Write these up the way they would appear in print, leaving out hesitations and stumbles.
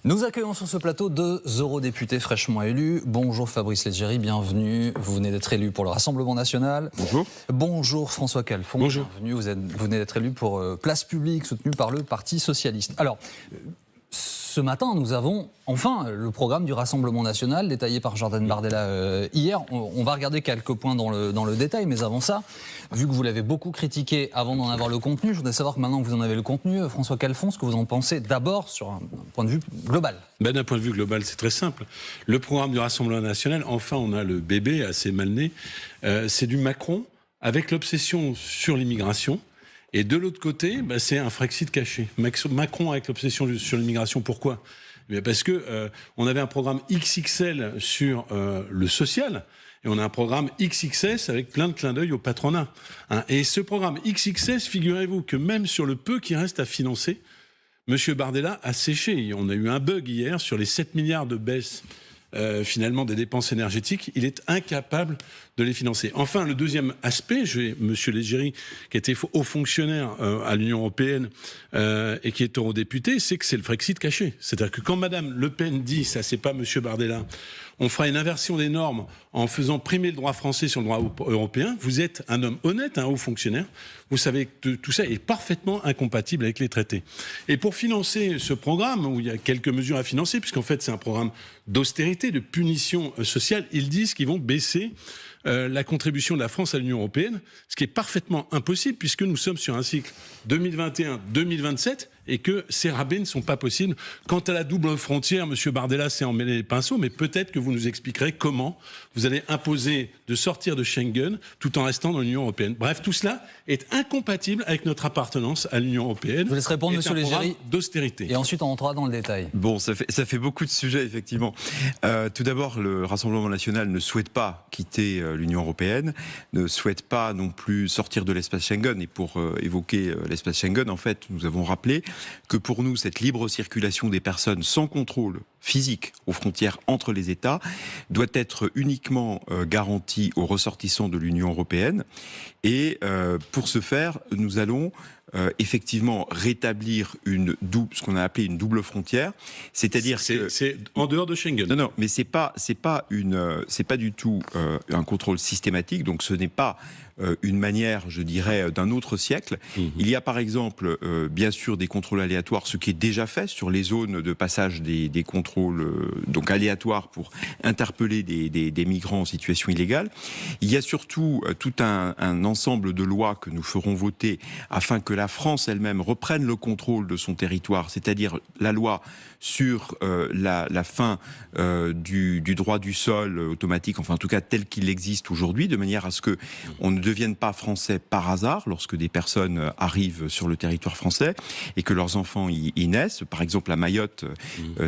Nous accueillons sur ce plateau deux eurodéputés fraîchement élus. Bonjour Fabrice Leggeri, bienvenue. Vous venez d'être élu pour le Rassemblement National. Bonjour. Bonjour François Calfon. Bonjour. Bienvenue, vous venez d'être élu pour Place Publique, soutenu par le Parti Socialiste. Alors, ce matin, nous avons enfin le programme du Rassemblement National, détaillé par Jordan Bardella hier. On va regarder quelques points dans le détail, mais avant ça, vu que vous l'avez beaucoup critiqué avant d'en avoir le contenu, je voudrais savoir que maintenant que vous en avez le contenu, François Calfon, ce que vous en pensez d'abord sur un point de vue global. D'un point de vue global, c'est très simple. Le programme du Rassemblement National, enfin on a le bébé assez mal né, c'est du Macron avec l'obsession sur l'immigration. Et de l'autre côté, c'est un Frexit caché. Macron avec l'obsession sur l'immigration, pourquoi ? Parce que on avait un programme XXL sur le social, et on a un programme XXS avec plein de clins d'œil au patronat. Et ce programme XXS, figurez-vous que même sur le peu qui reste à financer, M. Bardella a séché. On a eu un bug hier sur les 7 milliards de baisse finalement des dépenses énergétiques. Il est incapable de les financer. Enfin, le deuxième aspect, M. Leggeri, qui était haut fonctionnaire à l'Union européenne et qui est eurodéputé, c'est que c'est le Frexit caché. C'est-à-dire que quand Mme Le Pen dit, ça c'est pas M. Bardella, on fera une inversion des normes en faisant primer le droit français sur le droit européen, vous êtes un homme honnête, un haut fonctionnaire, vous savez que tout ça est parfaitement incompatible avec les traités. Et pour financer ce programme, où il y a quelques mesures à financer, puisqu'en fait c'est un programme d'austérité, de punition sociale, ils disent qu'ils vont baisser la contribution de la France à l'Union européenne, ce qui est parfaitement impossible puisque nous sommes sur un cycle 2021-2027 et que ces rabais ne sont pas possibles. Quant à la double frontière, M. Bardella s'est emmêlé les pinceaux, mais peut-être que vous nous expliquerez comment vous allez imposer de sortir de Schengen tout en restant dans l'Union européenne. Bref, tout cela est incompatible avec notre appartenance à l'Union européenne. Je vous laisse répondre, M. Leggeri, d'austérité. Et ensuite, on rentrera dans le détail. Bon, ça fait beaucoup de sujets, effectivement. Tout d'abord, le Rassemblement National ne souhaite pas quitter l'Union européenne, ne souhaite pas non plus sortir de l'espace Schengen. Et pour évoquer l'espace Schengen, en fait, nous avons rappelé que pour nous, cette libre circulation des personnes sans contrôle physique aux frontières entre les États doit être uniquement garantie aux ressortissants de l'Union européenne. Et pour ce faire, nous allons effectivement rétablir ce qu'on a appelé une double frontière, c'est-à-dire que c'est en dehors de Schengen. Non, mais c'est pas du tout un contrôle systématique. Donc ce n'est pas une manière, je dirais, d'un autre siècle. Il y a par exemple, bien sûr, des contrôles aléatoires, ce qui est déjà fait sur les zones de passage des contrôles donc aléatoires pour interpeller des migrants en situation illégale. Il y a surtout tout un ensemble de lois que nous ferons voter afin que la France elle-même reprenne le contrôle de son territoire, c'est-à-dire la loi sur la fin du droit du sol automatique, enfin en tout cas tel qu'il existe aujourd'hui, de manière à ce que on ne devienne pas français par hasard lorsque des personnes arrivent sur le territoire français et que leurs enfants y naissent. Par exemple à Mayotte,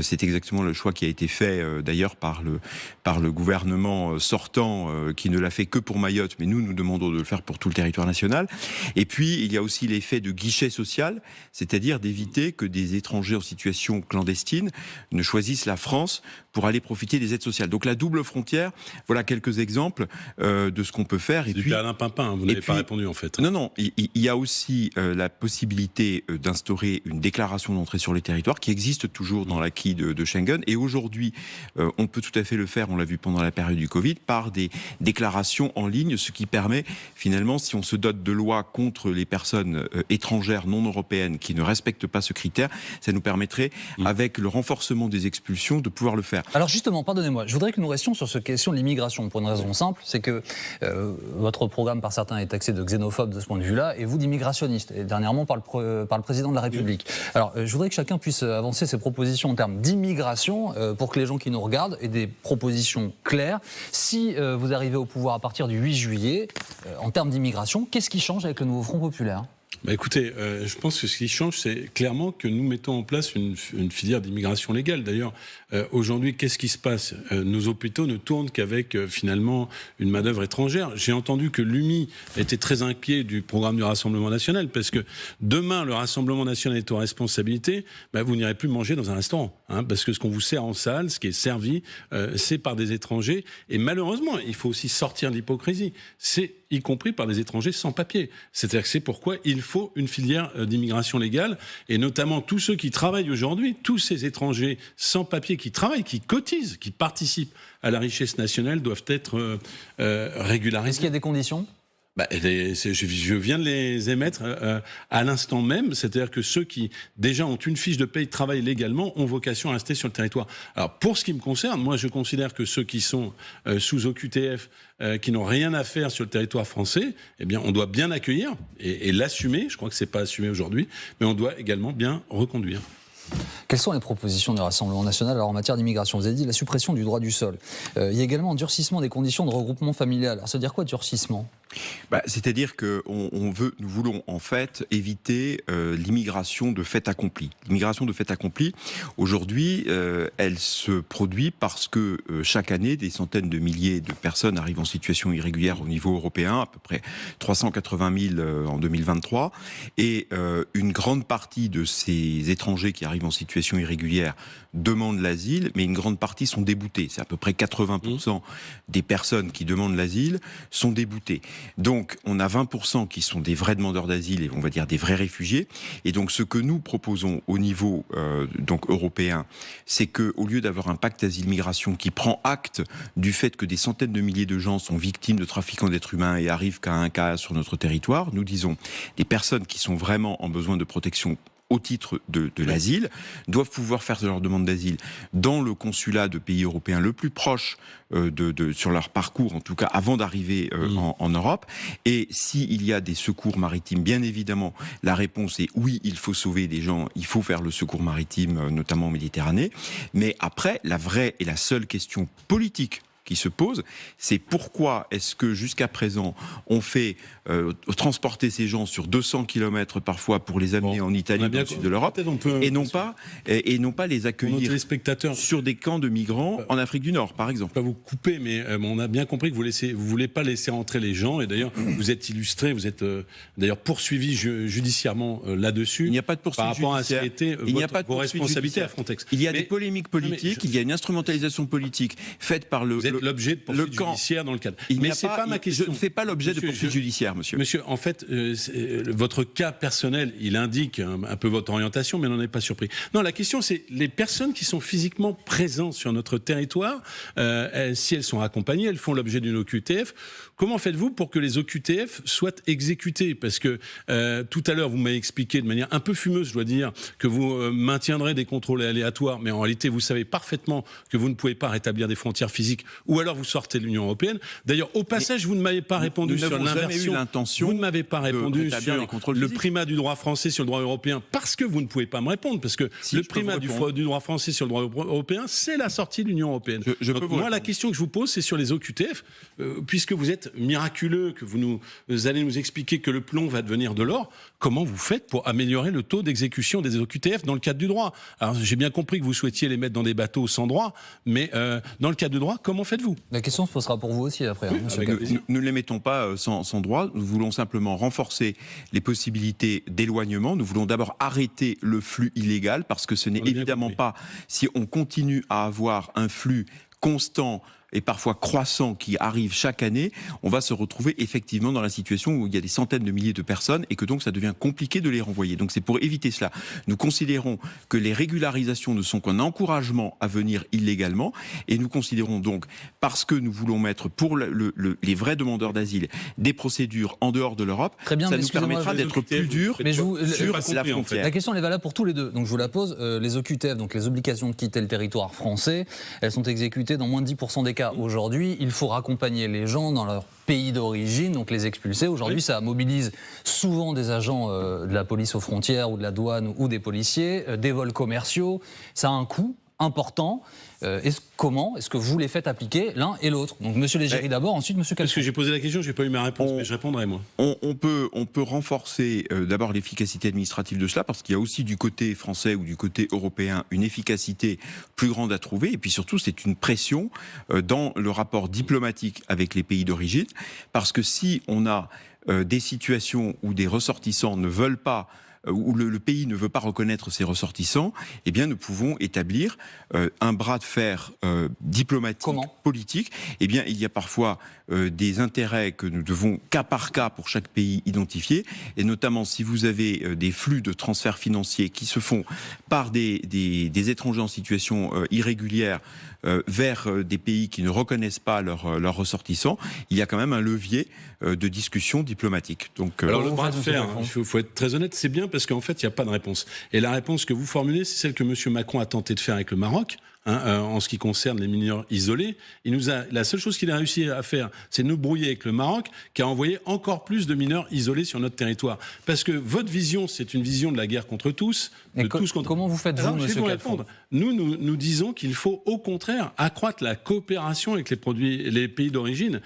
c'est exactement le choix qui a été fait d'ailleurs par le gouvernement sortant qui ne l'a fait que pour Mayotte, mais nous demandons de le faire pour tout le territoire national. Et puis il y a aussi l'effet de guichet social, c'est-à-dire d'éviter que des étrangers en situation clandestine ne choisissent la France pour aller profiter des aides sociales. Donc la double frontière, voilà quelques exemples de ce qu'on peut faire. Et puis Alain Pimpin, vous n'avez pas répondu en fait. Non, il y a aussi la possibilité d'instaurer une déclaration d'entrée sur les territoires qui existe toujours dans l'acquis de Schengen. Et aujourd'hui, on peut tout à fait le faire, on l'a vu pendant la période du Covid, par des déclarations en ligne, ce qui permet finalement, si on se dote de lois contre les personnes étrangères non européennes qui ne respectent pas ce critère, ça nous permettrait, avec le renforcement des expulsions, de pouvoir le faire. Alors justement, pardonnez-moi, je voudrais que nous restions sur cette question de l'immigration pour une raison simple, c'est que votre programme par certains est taxé de xénophobe de ce point de vue-là, et vous d'immigrationniste, et dernièrement par le président de la République. Alors je voudrais que chacun puisse avancer ses propositions en termes d'immigration pour que les gens qui nous regardent aient des propositions claires. Si vous arrivez au pouvoir à partir du 8 juillet, en termes d'immigration, qu'est-ce qui change avec le nouveau Front populaire ? Écoutez, je pense que ce qui change, c'est clairement que nous mettons en place une filière d'immigration légale. D'ailleurs, aujourd'hui, qu'est-ce qui se passe ? Nos hôpitaux ne tournent qu'avec, finalement, une main-d'œuvre étrangère. J'ai entendu que l'UMI était très inquiet du programme du Rassemblement National, parce que demain, le Rassemblement National est aux responsabilités, vous n'irez plus manger dans un restaurant. Parce que ce qu'on vous sert en salle, ce qui est servi, c'est par des étrangers. Et malheureusement, il faut aussi sortir de l'hypocrisie. C'est y compris par des étrangers sans papier. C'est-à-dire que c'est pourquoi il faut faut une filière d'immigration légale, et notamment tous ceux qui travaillent aujourd'hui, tous ces étrangers sans papier qui travaillent, qui cotisent, qui participent à la richesse nationale doivent être régularisés. Est-ce qu'il y a des conditions ? Je viens de les émettre à l'instant même, c'est-à-dire que ceux qui déjà ont une fiche de paye, travaillent légalement, ont vocation à rester sur le territoire. Alors pour ce qui me concerne, moi je considère que ceux qui sont sous OQTF, qui n'ont rien à faire sur le territoire français, eh bien on doit bien accueillir et l'assumer. Je crois que c'est pas assumé aujourd'hui, mais on doit également bien reconduire. Quelles sont les propositions du Rassemblement national alors en matière d'immigration ? Vous avez dit la suppression du droit du sol. Il y a également un durcissement des conditions de regroupement familial. Alors ça veut dire quoi, durcissement ? C'est-à-dire que nous voulons en fait éviter l'immigration de fait accompli. L'immigration de fait accompli, aujourd'hui, elle se produit parce que chaque année, des centaines de milliers de personnes arrivent en situation irrégulière au niveau européen, à peu près 380 000 en 2023, et une grande partie de ces étrangers qui arrivent en situation irrégulière demandent l'asile, mais une grande partie sont déboutés. C'est à peu près 80% des personnes qui demandent l'asile sont déboutées. Donc, on a 20% qui sont des vrais demandeurs d'asile et on va dire des vrais réfugiés. Et donc, ce que nous proposons au niveau donc européen, c'est que au lieu d'avoir un pacte asile-migration qui prend acte du fait que des centaines de milliers de gens sont victimes de trafiquants d'êtres humains et arrivent qu'à un cas sur notre territoire, nous disons des personnes qui sont vraiment en besoin de protection au titre de l'asile, doivent pouvoir faire leur demande d'asile dans le consulat de pays européens le plus proche sur leur parcours, en tout cas avant d'arriver en Europe. Et s'il y a des secours maritimes, bien évidemment, la réponse est oui, il faut sauver des gens, il faut faire le secours maritime, notamment en Méditerranée. Mais après, la vraie et la seule question politique qui se pose, c'est pourquoi est-ce que jusqu'à présent on fait transporter ces gens sur 200 km parfois pour les amener en Italie, dans le sud de l'Europe, et non pas les accueillir sur des camps de migrants en Afrique du Nord, par exemple. Je ne vais pas vous couper, mais on a bien compris que vous ne voulez pas laisser rentrer les gens, et d'ailleurs vous êtes illustré, vous êtes d'ailleurs poursuivi judiciairement là-dessus. Il n'y a pas de poursuite par rapport judiciaire. À ce qui a été vos responsabilités à Frontex. Il y a des polémiques politiques, il y a une instrumentalisation politique faite par l'objet de poursuites judiciaires dans le cadre. Mais c'est pas ma question. Je ne fais pas l'objet de poursuites judiciaires, monsieur. Monsieur, en fait, votre cas personnel, il indique un peu votre orientation, mais n'en est pas surpris. Non, la question, c'est les personnes qui sont physiquement présentes sur notre territoire, si elles sont accompagnées, elles font l'objet d'une OQTF. Comment faites-vous pour que les OQTF soient exécutées ? Parce que tout à l'heure, vous m'avez expliqué de manière un peu fumeuse, je dois dire, que vous maintiendrez des contrôles aléatoires, mais en réalité, vous savez parfaitement que vous ne pouvez pas rétablir des frontières physiques, ou alors vous sortez de l'Union européenne. D'ailleurs, au passage, vous ne m'avez pas répondu sur l'inversion. Vous ne m'avez pas répondu sur le primat du droit français sur le droit européen, parce que vous ne pouvez pas me répondre, parce que le primat du droit français sur le droit européen, c'est la sortie de l'Union européenne. Donc, moi, la question que je vous pose, c'est sur les OQTF, puisque vous êtes miraculeux, que vous allez nous expliquer que le plomb va devenir de l'or, comment vous faites pour améliorer le taux d'exécution des OQTF dans le cadre du droit ? Alors, j'ai bien compris que vous souhaitiez les mettre dans des bateaux sans droit, mais dans le cadre du droit, comment faites-vous ? La question se posera pour vous aussi après. Nous ne les mettons pas sans droit, nous voulons simplement renforcer les possibilités d'éloignement. Nous voulons d'abord arrêter le flux illégal, parce que ce n'est évidemment pas, si on continue à avoir un flux constant et parfois croissant qui arrive chaque année, on va se retrouver effectivement dans la situation où il y a des centaines de milliers de personnes et que donc ça devient compliqué de les renvoyer. Donc c'est pour éviter cela. Nous considérons que les régularisations ne sont qu'un encouragement à venir illégalement, et nous considérons donc, parce que nous voulons mettre pour les vrais demandeurs d'asile des procédures en dehors de l'Europe, ça nous permettra d'être plus dur sur la frontière. La question elle est valable pour tous les deux, donc je vous la pose. Les OQTF, donc les obligations de quitter le territoire français, elles sont exécutées dans moins de 10% des cas. Aujourd'hui, il faut raccompagner les gens dans leur pays d'origine, donc les expulser. Aujourd'hui, ça mobilise souvent des agents de la police aux frontières ou de la douane ou des policiers, des vols commerciaux. Ça a un coût important. Comment est-ce que vous les faites appliquer l'un et l'autre ? Donc Monsieur Légéry d'abord, ensuite Monsieur Calfon. Parce que j'ai posé la question, je n'ai pas eu ma réponse, mais je répondrai moi. On peut renforcer d'abord l'efficacité administrative de cela, parce qu'il y a aussi du côté français ou du côté européen une efficacité plus grande à trouver, et puis surtout c'est une pression dans le rapport diplomatique avec les pays d'origine, parce que si on a des situations où des ressortissants ne veulent pas où le pays ne veut pas reconnaître ses ressortissants, eh bien nous pouvons établir un bras de fer diplomatique, politique. Eh bien il y a parfois des intérêts que nous devons cas par cas pour chaque pays identifier, et notamment si vous avez des flux de transferts financiers qui se font par des étrangers en situation irrégulière vers des pays qui ne reconnaissent pas leurs ressortissants, il y a quand même un levier de discussion diplomatique. Donc, alors le bras de fer, il faut être très honnête, c'est bien parce qu'en fait il n'y a pas de réponse. Et la réponse que vous formulez, c'est celle que M. Macron a tenté de faire avec le Maroc. En ce qui concerne les mineurs isolés, la seule chose qu'il a réussi à faire, c'est de nous brouiller avec le Maroc, qui a envoyé encore plus de mineurs isolés sur notre territoire. Parce que votre vision, c'est une vision de la guerre contre tous. Comment vous faites-vous, monsieur Calfon ? Nous disons qu'il faut au contraire accroître la coopération avec les pays d'origine,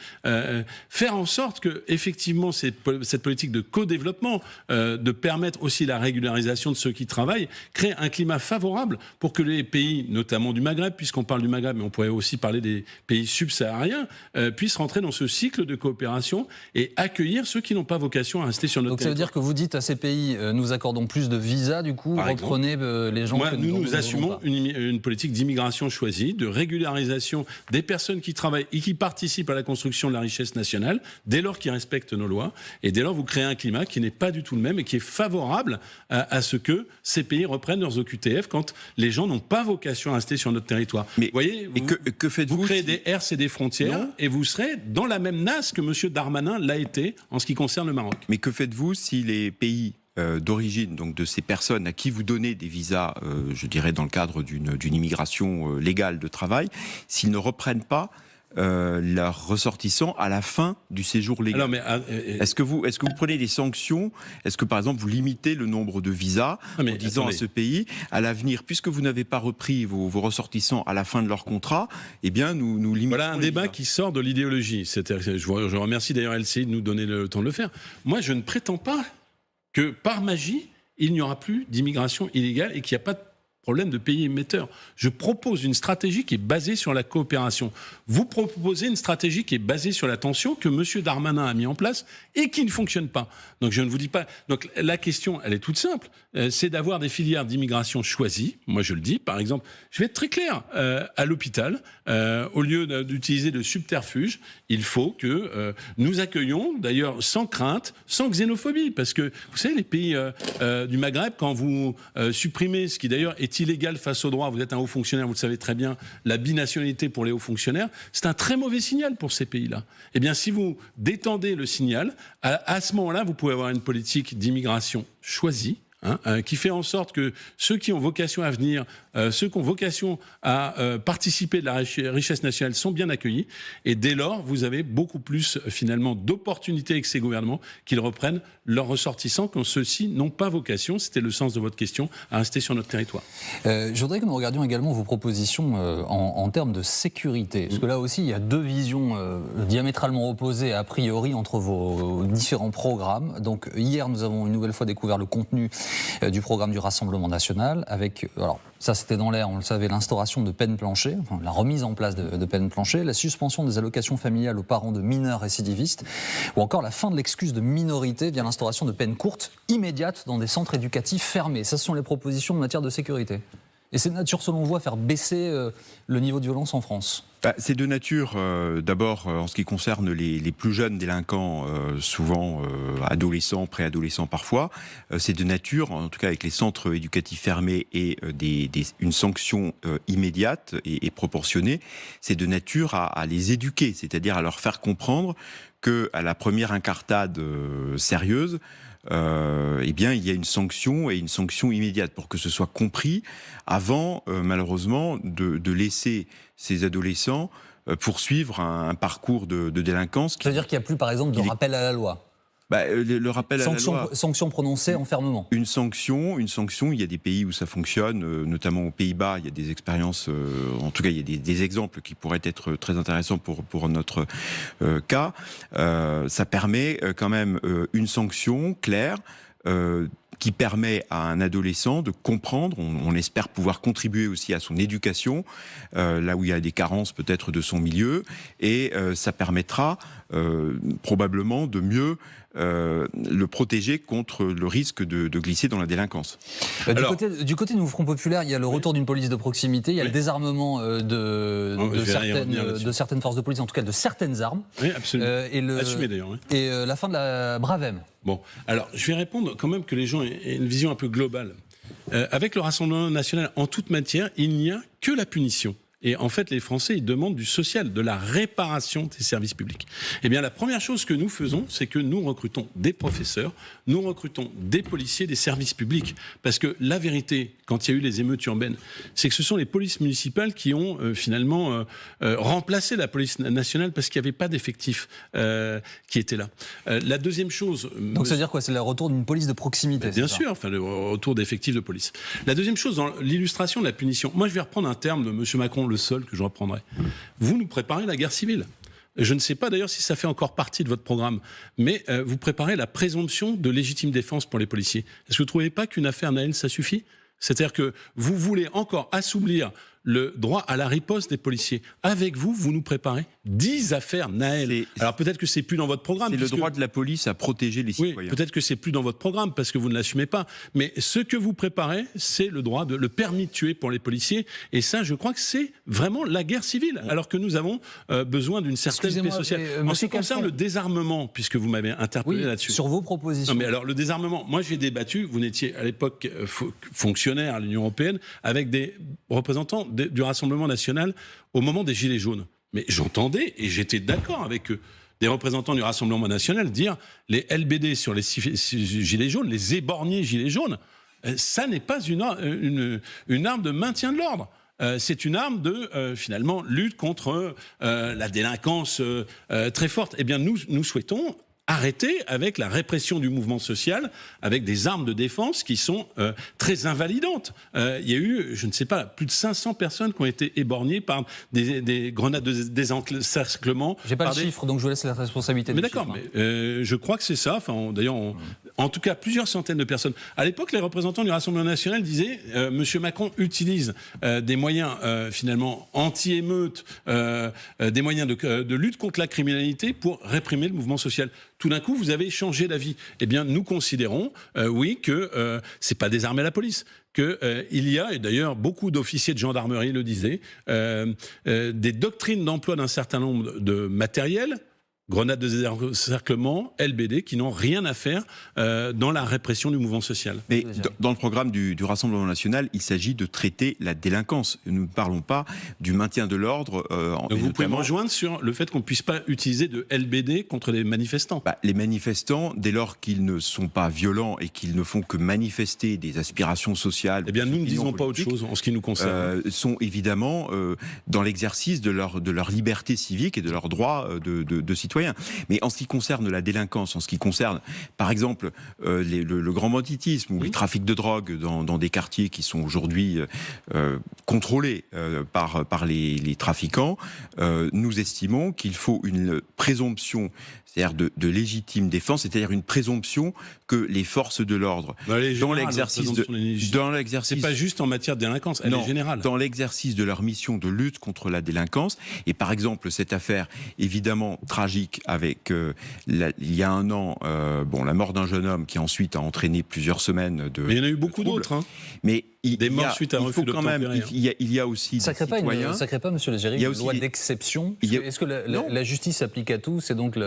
faire en sorte que effectivement cette politique de co-développement, de permettre aussi la régularisation de ceux qui travaillent, crée un climat favorable pour que les pays, notamment du Maghreb, puisqu'on parle du Maghreb, mais on pourrait aussi parler des pays subsahariens, puissent rentrer dans ce cycle de coopération et accueillir ceux qui n'ont pas vocation à rester sur notre territoire. Donc ça veut dire que vous dites à ces pays, nous accordons plus de visas, du coup, reprenez les gens que nous assumons une politique d'immigration choisie, de régularisation des personnes qui travaillent et qui participent à la construction de la richesse nationale, dès lors qu'ils respectent nos lois, et dès lors vous créez un climat qui n'est pas du tout le même et qui est favorable à ce que ces pays reprennent leurs OQTF quand les gens n'ont pas vocation à rester sur notre territoire. Mais, vous voyez, que faites-vous créez des RC des frontières et vous serez dans la même nasse que M. Darmanin l'a été en ce qui concerne le Maroc. Mais que faites-vous si les pays d'origine, donc de ces personnes à qui vous donnez des visas, je dirais dans le cadre d'une immigration légale de travail, s'ils ne reprennent pas leurs ressortissants à la fin du séjour légal? Alors, est-ce que vous prenez des sanctions? Est-ce que par exemple vous limitez le nombre de visas en disant à ce pays, à l'avenir, puisque vous n'avez pas repris vos ressortissants à la fin de leur contrat, eh bien nous limitons. Voilà un débat qui sort de l'idéologie. Je remercie d'ailleurs LCI de nous donner le temps de le faire. Moi, je ne prétends pas que par magie, il n'y aura plus d'immigration illégale et qu'il n'y a pas de problème de pays émetteurs. Je propose une stratégie qui est basée sur la coopération. Vous proposez une stratégie qui est basée sur la tension que M. Darmanin a mis en place et qui ne fonctionne pas. Donc je ne vous dis pas... Donc la question, elle est toute simple. C'est d'avoir des filières d'immigration choisies. Moi, je le dis. Par exemple, je vais être très clair. À l'hôpital, au lieu d'utiliser de subterfuge, il faut que nous accueillions, d'ailleurs, sans crainte, sans xénophobie. Parce que, vous savez, les pays du Maghreb, quand vous supprimez, ce qui d'ailleurs est illégal face au droit, vous êtes un haut fonctionnaire, vous le savez très bien, la binationalité pour les hauts fonctionnaires, c'est un très mauvais signal pour ces pays-là. Eh bien, si vous détendez le signal, à ce moment-là, vous pouvez avoir une politique d'immigration choisie, qui fait en sorte que ceux qui ont vocation à venir, ceux qui ont vocation à participer de la richesse nationale sont bien accueillis. Et dès lors, vous avez beaucoup plus finalement d'opportunités avec ces gouvernements qu'ils reprennent leurs ressortissants quand ceux-ci n'ont pas vocation, c'était le sens de votre question, à rester sur notre territoire. Je voudrais que nous regardions également vos propositions en termes de sécurité. Parce que là aussi, il y a deux visions diamétralement opposées a priori entre vos différents programmes. Donc hier, nous avons une nouvelle fois découvert le contenu du programme du Rassemblement national avec, alors ça c'était dans l'air, on le savait, l'instauration de peines planchers, enfin, la remise en place de peines planchers, la suspension des allocations familiales aux parents de mineurs récidivistes, ou encore la fin de l'excuse de minorité via l'instauration de peines courtes, immédiates, dans des centres éducatifs fermés. Ça, ce sont les propositions en matière de sécurité. Et c'est de nature, selon vous, à faire baisser le niveau de violence en France? C'est de nature, d'abord, en ce qui concerne les plus jeunes délinquants, souvent adolescents, préadolescents parfois, c'est de nature, en tout cas avec les centres éducatifs fermés et une sanction immédiate et proportionnée, c'est de nature à les éduquer, c'est-à-dire à leur faire comprendre qu'à la première incartade sérieuse, eh bien, il y a une sanction et une sanction immédiate pour que ce soit compris avant, malheureusement, de laisser ces adolescents poursuivre un parcours de délinquance. Ça veut dire qu'il n'y a plus, par exemple, de rappel à la loi? Le rappel à la loi. Sanction prononcée, enfermement. Une sanction, il y a des pays où ça fonctionne, notamment aux Pays-Bas, il y a des expériences, en tout cas il y a des exemples qui pourraient être très intéressants pour notre cas. Ça permet quand même une sanction claire, qui permet à un adolescent de comprendre, on espère pouvoir contribuer aussi à son éducation, là où il y a des carences peut-être de son milieu, et ça permettra probablement de mieux le protéger contre le risque de glisser dans la délinquance. Du côté du Front Populaire, il y a le retour d'une police de proximité, il y a le désarmement de certaines forces de police, en tout cas de certaines armes. Oui, absolument. Assumé d'ailleurs. Oui. Et la fin de la Bravem. Bon, alors je vais répondre quand même que les gens aient une vision un peu globale. Avec le Rassemblement national, en toute matière, il n'y a que la punition. Et en fait, les Français, ils demandent du social, de la réparation des services publics. Eh bien, la première chose que nous faisons, c'est que nous recrutons des professeurs, nous recrutons des policiers, des services publics. Parce que la vérité, quand il y a eu les émeutes urbaines, c'est que ce sont les polices municipales qui ont finalement remplacé la police nationale parce qu'il n'y avait pas d'effectifs qui étaient là. La deuxième chose... Donc ça veut dire quoi? C'est le retour d'une police de proximité? Bien sûr, enfin, le retour d'effectifs de police. La deuxième chose, dans l'illustration de la punition, moi je vais reprendre un terme de M. Macron, le seul que je reprendrai. Vous nous préparez la guerre civile. Je ne sais pas d'ailleurs si ça fait encore partie de votre programme, mais vous préparez la présomption de légitime défense pour les policiers. Est-ce que vous ne trouvez pas qu'une affaire Naël, ça suffit? C'est-à-dire que vous voulez encore assouplir le droit à la riposte des policiers. Avec vous, vous nous préparez 10 affaires Naël. Alors peut-être que c'est plus dans votre programme. C'est le droit de la police à protéger les citoyens. Oui, peut-être que c'est plus dans votre programme parce que vous ne l'assumez pas. Mais ce que vous préparez, c'est le droit le permis de tuer pour les policiers. Et ça, je crois que c'est vraiment la guerre civile. Alors que nous avons besoin d'une certaine paix sociale. En ce qui concerne le désarmement, puisque vous m'avez interpellé là-dessus. Sur vos propositions. Non, mais alors le désarmement, moi j'ai débattu. Vous n'étiez à l'époque fonctionnaire à l'Union européenne avec des représentants du Rassemblement national au moment des Gilets jaunes. Mais j'entendais, et j'étais d'accord avec eux, des représentants du Rassemblement national dire les LBD sur les Gilets jaunes, les éborgnés Gilets jaunes, ça n'est pas une arme de maintien de l'ordre. C'est une arme de, finalement, lutte contre la délinquance très forte. Eh bien, nous souhaitons arrêter avec la répression du mouvement social, avec des armes de défense qui sont très invalidantes. Il y a eu, je ne sais pas, plus de 500 personnes qui ont été éborgnées par des grenades de désencerclement. J'ai pas le chiffre, donc je vous laisse la responsabilité. Mais d'accord, mais je crois que c'est ça. Enfin, d'ailleurs, en tout cas, plusieurs centaines de personnes. À l'époque, les représentants du Rassemblement national disaient Monsieur Macron utilise des moyens finalement anti-émeute, des moyens de lutte contre la criminalité pour réprimer le mouvement social. Tout d'un coup, vous avez changé d'avis. Eh bien, nous considérons, oui, que c'est pas désarmer la police. Il y a, et d'ailleurs beaucoup d'officiers de gendarmerie le disaient, des doctrines d'emploi d'un certain nombre de matériels, grenades de désencerclement, LBD, qui n'ont rien à faire dans la répression du mouvement social. Mais dans le programme du Rassemblement national, il s'agit de traiter la délinquance. Nous ne parlons pas du maintien de l'ordre. Donc vous pouvez me rejoindre sur le fait qu'on ne puisse pas utiliser de LBD contre les manifestants. Les manifestants, dès lors qu'ils ne sont pas violents et qu'ils ne font que manifester des aspirations sociales... Eh bien, nous ne disons pas autre chose en ce qui nous concerne. Sont évidemment dans l'exercice de leur liberté civique et de leur droit de citoyen. Mais en ce qui concerne la délinquance, en ce qui concerne, par exemple, le grand banditisme ou le trafic de drogue dans des quartiers qui sont aujourd'hui contrôlés par les trafiquants, nous estimons qu'il faut une présomption, c'est-à-dire de légitime défense, c'est-à-dire une présomption que les forces de l'ordre, dans l'exercice c'est pas juste en matière de délinquance, elle est générale. Dans l'exercice de leur mission de lutte contre la délinquance, et par exemple cette affaire évidemment tragique avec il y a un an, la mort d'un jeune homme qui ensuite a entraîné plusieurs semaines de. Mais il y en a eu beaucoup d'autres, hein. Mais des morts suite à un refus d'obtempérer. Il y a aussi ça crée pas, monsieur Légéry, une loi d'exception. Est-ce que la justice s'applique à tous, et donc tout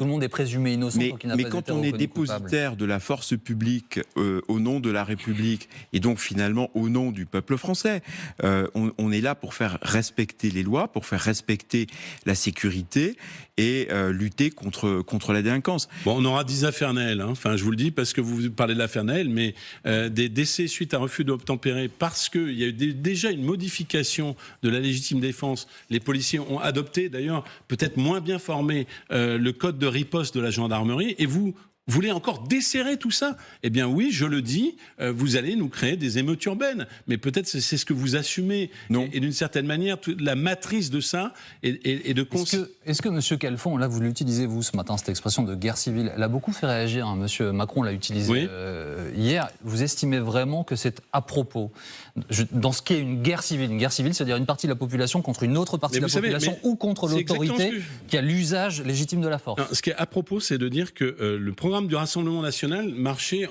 le monde est présumé innocent tant qu'il n'a pas été reconnu coupable? Mais quand on est dépositaire de la force publique au nom de la République et donc finalement au nom du peuple français, on est là pour faire respecter les lois, pour faire respecter la sécurité et lutter contre la délinquance. Bon, on aura 10 affaires Naël, hein. Enfin, je vous le dis parce que vous parlez de l'affaire Naël, mais des décès suite à refus d'obtempérer parce qu'il y a eu déjà une modification de la légitime défense. Les policiers ont adopté, d'ailleurs, peut-être moins bien formé, le code de riposte de la gendarmerie, et vous voulez encore desserrer tout ça? Eh bien oui, je le dis, vous allez nous créer des émeutes urbaines. Mais peut-être c'est ce que vous assumez. Non. Et d'une certaine manière, la matrice de ça est de... Est-ce que M. Calfon, là vous l'utilisez vous ce matin, cette expression de guerre civile, elle a beaucoup fait réagir, hein, M. Macron l'a utilisé hier. Vous estimez vraiment que c'est à propos dans ce qu'est une guerre civile? Une guerre civile, c'est-à-dire une partie de la population contre une autre partie de la population ou contre l'autorité qui a l'usage légitime de la force. Non, ce qui est à propos, c'est de dire que le programme du Rassemblement national marchait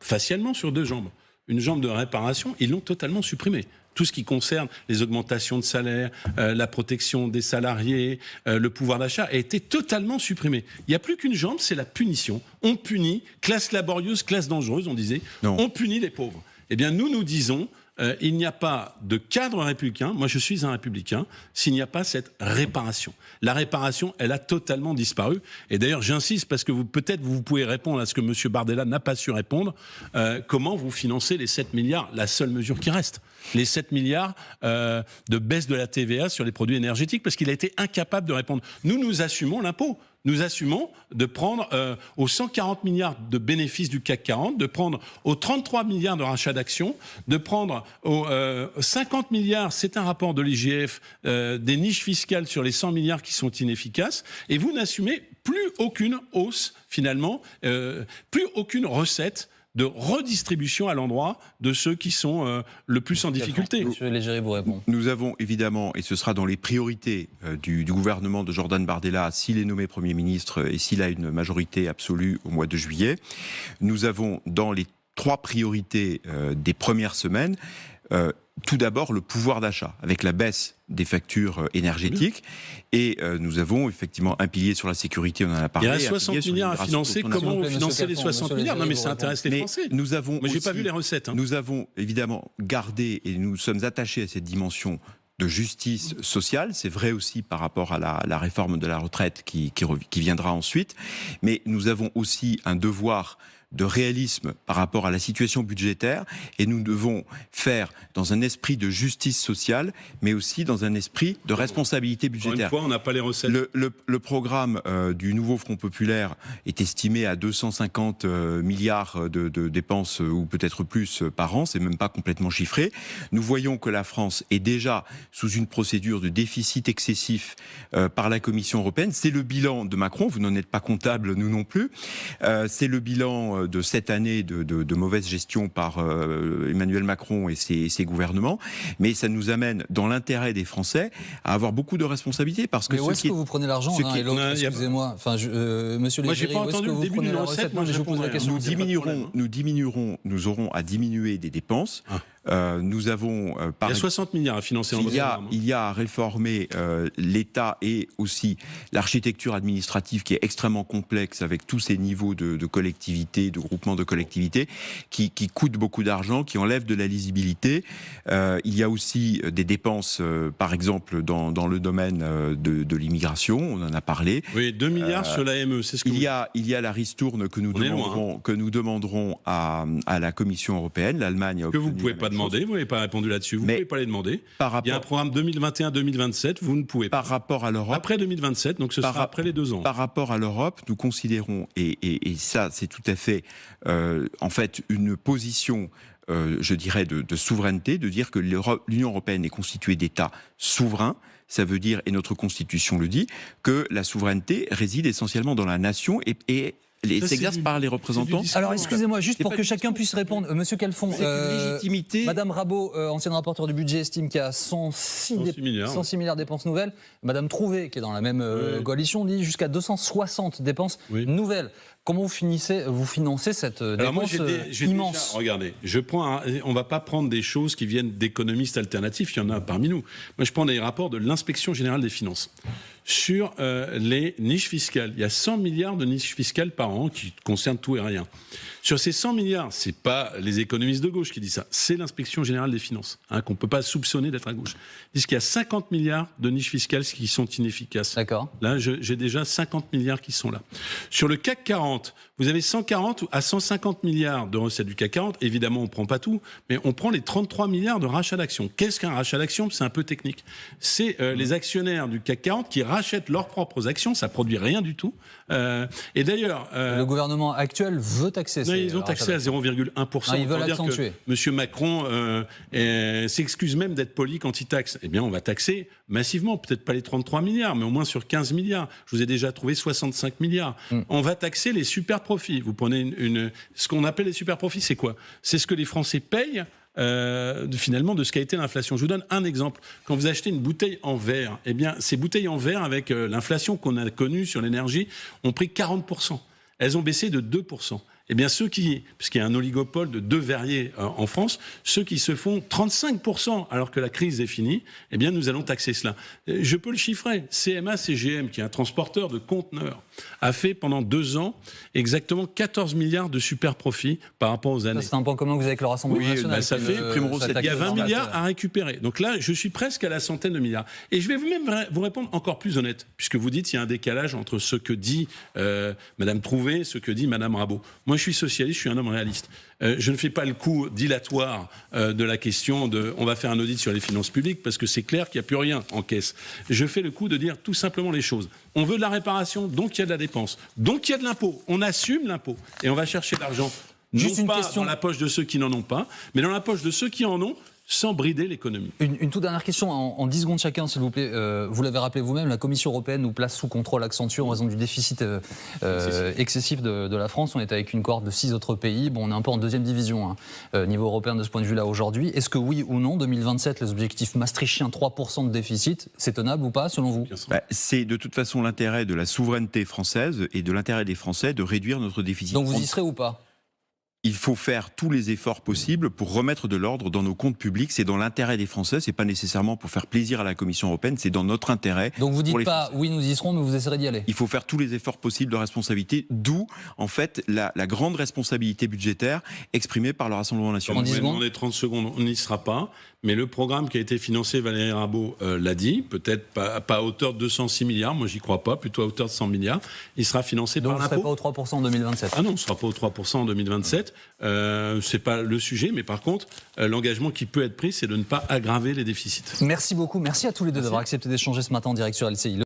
facialement sur deux jambes. Une jambe de réparation, ils l'ont totalement supprimée. Tout ce qui concerne les augmentations de salaire, la protection des salariés, le pouvoir d'achat a été totalement supprimé. Il n'y a plus qu'une jambe, c'est la punition. On punit, classe laborieuse, classe dangereuse, on disait. Non. On punit les pauvres. Eh bien, nous disons, il n'y a pas de cadre républicain, moi je suis un républicain, s'il n'y a pas cette réparation. La réparation, elle a totalement disparu. Et d'ailleurs, j'insiste, parce que peut-être vous pouvez répondre à ce que M. Bardella n'a pas su répondre, comment vous financez les 7 milliards, la seule mesure qui reste, les 7 milliards de baisse de la TVA sur les produits énergétiques, parce qu'il a été incapable de répondre. Nous assumons l'impôt. Nous assumons de prendre aux 140 milliards de bénéfices du CAC 40, de prendre aux 33 milliards de rachat d'actions, de prendre aux 50 milliards, c'est un rapport de l'IGF, des niches fiscales sur les 100 milliards qui sont inefficaces, et vous n'assumez plus aucune hausse, finalement, plus aucune recette de redistribution à l'endroit de ceux qui sont le plus en difficulté. Monsieur Légéry vous répond. Nous avons évidemment, et ce sera dans les priorités du gouvernement de Jordan Bardella, s'il est nommé Premier ministre et s'il a une majorité absolue au mois de juillet, nous avons dans les 3 priorités des premières semaines, tout d'abord le pouvoir d'achat, avec la baisse des factures énergétiques. Et nous avons effectivement un pilier sur la sécurité, on en a parlé. Il y a 60 milliards à financer. Comment vous financez les 60 milliards? Non, mais ça intéresse les Français. Nous avons j'ai pas vu les recettes. Hein. Nous avons évidemment gardé et nous sommes attachés à cette dimension de justice sociale. C'est vrai aussi par rapport à la réforme de la retraite qui viendra ensuite. Mais nous avons aussi un devoir de réalisme par rapport à la situation budgétaire, et nous devons faire dans un esprit de justice sociale, mais aussi dans un esprit de responsabilité budgétaire. Encore une fois, on n'a pas les recettes. Le programme du nouveau Front populaire est estimé à 250 milliards de dépenses, ou peut-être plus par an, c'est même pas complètement chiffré. Nous voyons que la France est déjà sous une procédure de déficit excessif par la Commission européenne. C'est le bilan de Macron, vous n'en êtes pas comptable, nous non plus. C'est le bilan de cette année de mauvaise gestion par Emmanuel Macron et ses gouvernements, mais ça nous amène, dans l'intérêt des Français, à avoir beaucoup de responsabilités. Parce que mais où est-ce que vous prenez l'argent l'un et l'autre? Excusez-moi. Enfin, Monsieur Légéry, où est-ce que vous prenez la recette? Moi, je pose la question. Nous aurons à diminuer des dépenses. Nous avons... il y a 60 milliards à financer en il y a à réformer l'État et aussi l'architecture administrative qui est extrêmement complexe, avec tous ces niveaux de collectivités, de groupements de collectivités, qui coûtent beaucoup d'argent, qui enlèvent de la lisibilité. Il y a aussi des dépenses, par exemple, dans le domaine de l'immigration, on en a parlé. Oui, 2 milliards sur l'AME, c'est ce que il y a la ristourne que nous demanderons à la Commission européenne. L'Allemagne a que vous ne pouvez pas demander, vous n'avez pas répondu là-dessus, vous ne pouvez pas les demander. Il y a un programme 2021-2027, vous ne pouvez pas. Par rapport à l'Europe... Après 2027, donc ce sera après les 2 ans. Par rapport à l'Europe, nous considérons, et ça c'est tout à fait en fait une position, je dirais, de souveraineté, de dire que l'Union européenne est constituée d'États souverains. Ça veut dire, et notre Constitution le dit, que la souveraineté réside essentiellement dans la nation et s'exerce par les représentants. Alors excusez-moi, juste pour que chacun puisse répondre, Monsieur Calfon, légitimité. Madame Rabault, ancienne rapporteure du budget, estime qu'il y a 106 milliards de dépenses nouvelles. Madame Trouvé, qui est dans la même coalition, dit jusqu'à 260 dépenses nouvelles. Comment vous financez cette dépense immense? Regardez, on ne va pas prendre des choses qui viennent d'économistes alternatifs, il y en a parmi nous. Moi, je prends des rapports de l'Inspection générale des finances. Sur les niches fiscales, il y a 100 milliards de niches fiscales par an qui concernent tout et rien. Sur ces 100 milliards, ce n'est pas les économistes de gauche qui disent ça, c'est l'Inspection générale des finances, qu'on ne peut pas soupçonner d'être à gauche. Ils disent qu'il y a 50 milliards de niches fiscales qui sont inefficaces. D'accord. Là, j'ai déjà 50 milliards qui sont là. Sur le CAC 40, vous avez 140 à 150 milliards de recettes du CAC 40. Évidemment, on ne prend pas tout, mais on prend les 33 milliards de rachat d'actions. Qu'est-ce qu'un rachat d'actions ? C'est un peu technique. C'est les actionnaires du CAC 40 qui rachètent leurs propres actions. Ça ne produit rien du tout. Et d'ailleurs... le gouvernement actuel veut taxer ces ils ont taxé à 0,1%. Ils veulent accentuer. M. Macron s'excuse même d'être poli quand il taxe. Eh bien, on va taxer massivement, peut-être pas les 33 milliards, mais au moins sur 15 milliards. Je vous ai déjà trouvé 65 milliards. On va taxer les super profits. Vous prenez ce qu'on appelle les super profits, c'est quoi ? C'est ce que les Français payent finalement de ce qu'a été l'inflation. Je vous donne un exemple. Quand vous achetez une bouteille en verre, eh bien, ces bouteilles en verre, avec l'inflation qu'on a connue sur l'énergie, ont pris 40%. Elles ont baissé de 2%. Eh bien, puisqu'il y a un oligopole de 2 verriers en France, ceux qui se font 35% alors que la crise est finie, eh bien, nous allons taxer cela. Je peux le chiffrer. CMA-CGM, qui est un transporteur de conteneurs, a fait pendant 2 ans exactement 14 milliards de super profits par rapport aux années. C'est un point commun que vous avez avec le Rassemblement national. Ça fait il y a 20 milliards à récupérer. Donc là, je suis presque à la centaine de milliards. Et je vais vous répondre encore plus honnête, puisque vous dites qu'il y a un décalage entre ce que dit Madame Trouvé et ce que dit Madame Rabault. Moi, je suis socialiste, je suis un homme réaliste. Je ne fais pas le coup dilatoire de la question de on va faire un audit sur les finances publiques parce que c'est clair qu'il n'y a plus rien en caisse. Je fais le coup de dire tout simplement les choses. On veut de la réparation, donc il y a de la dépense. Donc il y a de l'impôt. On assume l'impôt et on va chercher l'argent. Non pas dans la poche de ceux qui n'en ont pas, mais dans la poche de ceux qui en ont, sans brider l'économie. Une toute dernière question, en 10 secondes chacun, s'il vous plaît. Vous l'avez rappelé vous-même, la Commission européenne nous place sous contrôle Accenture en raison du déficit excessif de la France. On est avec une cohorte de 6 autres pays. Bon, on est un peu en deuxième division, niveau européen de ce point de vue-là aujourd'hui. Est-ce que oui ou non, 2027, les objectifs maastrichtiens, 3% de déficit, c'est tenable ou pas, selon vous ? C'est de toute façon l'intérêt de la souveraineté française et de l'intérêt des Français de réduire notre déficit. Donc vous y serez ou pas ? Il faut faire tous les efforts possibles pour remettre de l'ordre dans nos comptes publics. C'est dans l'intérêt des Français, c'est pas nécessairement pour faire plaisir à la Commission européenne, c'est dans notre intérêt. Donc vous dites pas Français. Oui, nous y serons, mais vous essaierez d'y aller. Il faut faire tous les efforts possibles de responsabilité, d'où en fait la grande responsabilité budgétaire exprimée par le Rassemblement national. On va demander 30 secondes, on n'y sera pas. Mais le programme qui a été financé, Valérie Rabault l'a dit, peut-être pas à hauteur de 206 milliards, moi j'y crois pas, plutôt à hauteur de 100 milliards. Il sera financé par l'impôt. Donc vous ne serez pas au 3% en 2027 ? Ah non, on ne sera pas au 3% en 2027. C'est pas le sujet, mais par contre, l'engagement qui peut être pris, c'est de ne pas aggraver les déficits. Merci beaucoup, merci à tous les deux d'avoir accepté d'échanger ce matin en direct sur LCI.